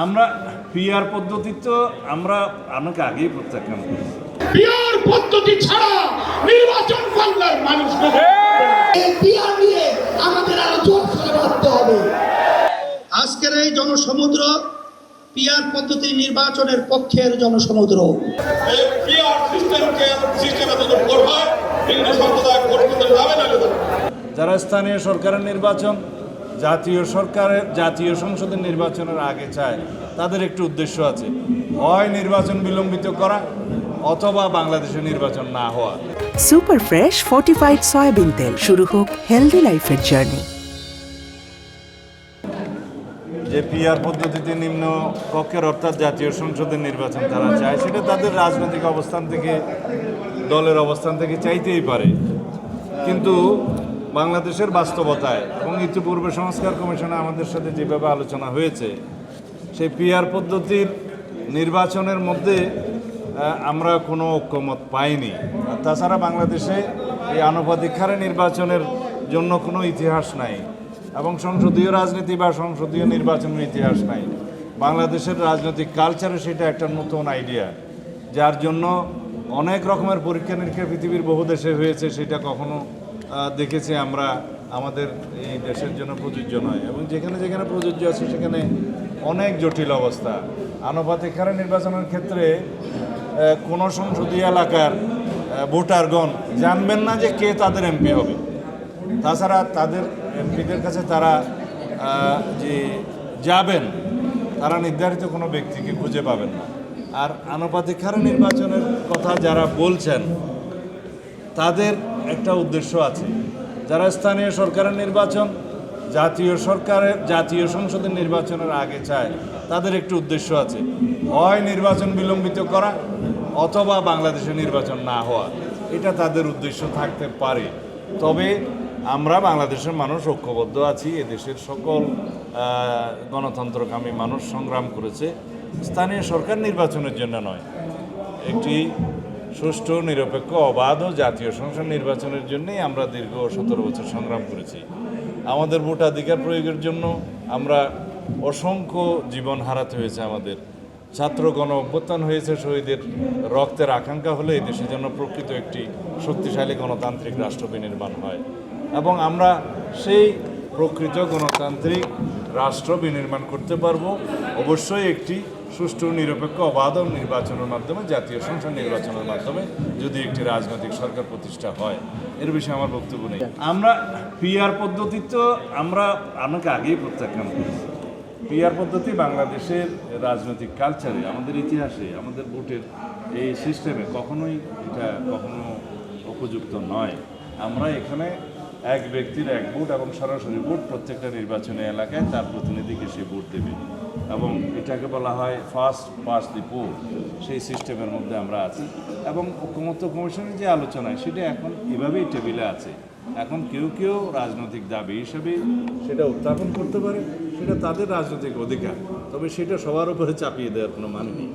আমরা পিআর পদ্ধতি তো আমরা আপনাকে আগেই প্রত্যাখ্যান করেছি। পিআর পদ্ধতি ছাড়া নির্বাচন বাংলার মানুষ এই পিআর নিয়ে আমাদের আরো জোর করে ভাবতে হবে। আজকের এই জনসমুদ্র পিআর পদ্ধতি নির্বাচনের পক্ষের জনসমুদ্র। এই পিআর সিস্টেমে যদি ভোট হয় হিন্দু সম্প্রদায় ভোট দিতে যাবে না। যারা স্থানীয় সরকারের নির্বাচন জাতীয় সংসদের নির্বাচনের আগে চায় তাদের একটি উদ্দেশ্য আছে, হয় নির্বাচন বিলম্বিত করা অথবা বাংলাদেশে নির্বাচন না হওয়া। সুপার ফ্রেশ ফর্টিফাইড সয়াবিন তেল, শুরু হোক হেলদি লাইফের জার্নি। যে পিআর পদ্ধতিতে নিম্ন কক্ষের অর্থাৎ জাতীয় সংসদের নির্বাচন তারা চায়, সেটা তাদের রাজনৈতিক অবস্থান থেকে, দলের অবস্থান থেকে চাইতেই পারে, কিন্তু বাংলাদেশের বাস্তবতায় এবং ইতিপূর্বে সংস্কার কমিশনে আমাদের সাথে যেভাবে আলোচনা হয়েছে, সেই পিআর পদ্ধতির নির্বাচনের মধ্যে আমরা কোনো ঐক্যমত পাইনি। তাছাড়া বাংলাদেশে এই আনুপাতিক হারে নির্বাচনের জন্য কোনো ইতিহাস নাই এবং সংসদীয় রাজনীতি বা সংসদীয় নির্বাচনের ইতিহাস নাই। বাংলাদেশের রাজনৈতিক কালচারে সেটা একটা নতুন আইডিয়া, যার জন্য অনেক রকমের পরীক্ষা নিরীক্ষা পৃথিবীর বহু দেশে হয়েছে, সেটা কখনো দেখেছি আমরা আমাদের এই দেশের জন্য প্রযোজ্য নয়, এবং যেখানে যেখানে প্রযোজ্য আছে সেখানে অনেক জটিল অবস্থা। আনুপাতিক হারে নির্বাচনের ক্ষেত্রে কোনো সংসদীয় এলাকার ভোটারগণ জানবেন না যে কে তাদের এমপি হবে। তাছাড়া তাদের এমপিদের কাছে তারা যে যাবেন, তারা নির্ধারিত কোনো ব্যক্তিকে খুঁজে পাবেন না। আর আনুপাতিক হারে নির্বাচনের কথা যারা বলছেন তাদের একটা উদ্দেশ্য আছে। যারা স্থানীয় সরকারের নির্বাচন জাতীয় সংসদের নির্বাচনের আগে চায় তাদের একটি উদ্দেশ্য আছে, হয় নির্বাচন বিলম্বিত করা অথবা বাংলাদেশে নির্বাচন না হওয়া। এটা তাদের উদ্দেশ্য থাকতে পারে, তবে আমরা বাংলাদেশের মানুষ ঐক্যবদ্ধ আছি। এদেশের সকল গণতন্ত্রকামী মানুষ সংগ্রাম করেছে স্থানীয় সরকার নির্বাচনের জন্য নয়, একটি সুষ্ঠু, নিরপেক্ষ, অবাধ ও জাতীয় সংসদ নির্বাচনের জন্যই আমরা দীর্ঘ 17 বছর সংগ্রাম করেছি। আমাদের ভোটাধিকার প্রয়োগের জন্য আমরা অসংখ্য জীবন হারাতে হয়েছে। আমাদের ছাত্র গণ অভ্যুত্থান হয়েছে, শহীদের রক্তের আকাঙ্ক্ষা হলে এই দেশের জন্য প্রকৃত একটি শক্তিশালী গণতান্ত্রিক রাষ্ট্র বিনির্মাণ হয়, এবং আমরা সেই প্রকৃত গণতান্ত্রিক রাষ্ট্র বিনির্মাণ করতে পারবো অবশ্যই একটি সুষ্ঠু, নিরপেক্ষ, অবাধ নির্বাচনের মাধ্যমে, জাতীয় সংসদ নির্বাচনের মাধ্যমে, যদি একটি রাজনৈতিক সরকার প্রতিষ্ঠা হয়। এর বিষয়ে আমার বক্তব্য নেই। আমরা পিআর পদ্ধতি তো আমরা আপনাকে আগেই প্রত্যাখ্যান করেছি। পিআর পদ্ধতি বাংলাদেশের রাজনৈতিক কালচারে, আমাদের ইতিহাসে, আমাদের ভোটের এই সিস্টেমে কখনো উপযুক্ত নয়। আমরা এখানে এক ব্যক্তির এক ভোট এবং সরাসরি ভোট প্রত্যেকটা নির্বাচনী এলাকায় তার প্রতিনিধিকে সে ভোট দেবে, এবং এটাকে বলা হয় ফার্স্ট পাস্ট দি পোস্ট। সেই সিস্টেমের মধ্যে আমরা আছি, এবং ঐকমত্য কমিশনের যে আলোচনায় সেটা এখন এভাবেই টেবিলে আছে। এখন কেউ কেউ রাজনৈতিক দাবি হিসেবে সেটা উত্থাপন করতে পারে, সেটা তাদের রাজনৈতিক অধিকার, তবে সেটা সবার উপরে চাপিয়ে দেওয়ার কোনো মানে নেই।